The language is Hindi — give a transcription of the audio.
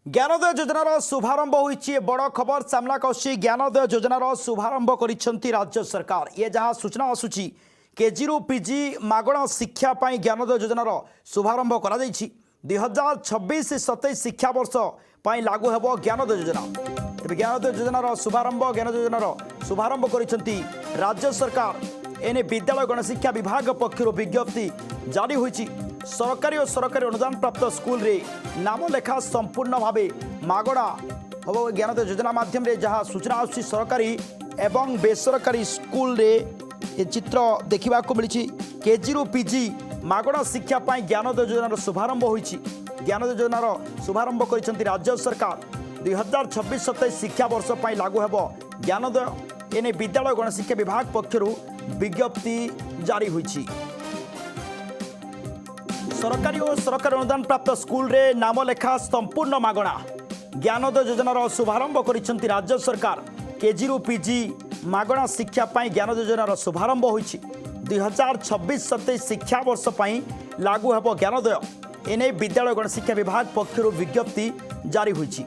ज्ञानोदय योजनार शुभारंभ होइछि बड़ खबर सामना कसी ज्ञानोदय योजनार शुभारंभ करिसेंती राज्य सरकार। ये जहां सूचना आसुछि केजी रु पीजी मागणा शिक्षा पाई ज्ञानोदय योजनार शुभारंभ करा जाइछि। 2026-27 शिक्षा वर्ष पाई लागू हेबो ज्ञानोदय योजना। तेबे ज्ञानोदय योजनार ज्ञानोदय योजनार शुभारंभ करिसेंती राज्य सरकार। एने विद्यालय गणशिक्षा विभाग पक्षर विज्ञप्ति जारी होइछि। सरकारी और सरकारी अनुदान प्राप्त स्कूल रे नाम लेखा संपूर्ण भाव मागणा हम ज्ञानोदय योजना माध्यम जहाँ सूचना आसुछि सरकारी एवं बेसरकारी स्कूल रे ये चित्र देखा मिली। केजी रु पीजी मागणा शिक्षा पाई ज्ञानोदय योजनार शुभारंभ होइछि। ज्ञानोदय योजनार शुभारंभ करिसेंती राज्य सरकार। 2026-27 शिक्षा वर्ष पाई लागू हेबो ज्ञानोदय। एने विद्यालय गणशिक्षा विभाग पक्षर विज्ञप्ति जारी होइछि। सरकारी और सरकारी अनुदान प्राप्त स्कूल रे नाम लेखा संपूर्ण मागणा ज्ञानोदय योजनार शुभारंभ करिसेंती राज्य सरकार। केजी रु पीजी मागणा शिक्षा पाई ज्ञानोदय योजनार शुभारंभ होइछि। 2026-27 शिक्षा वर्ष पाई लागू हेबो ज्ञानोदय। एने विद्यालय गणशिक्षा विभाग पक्षर विज्ञप्ति जारी होइछि।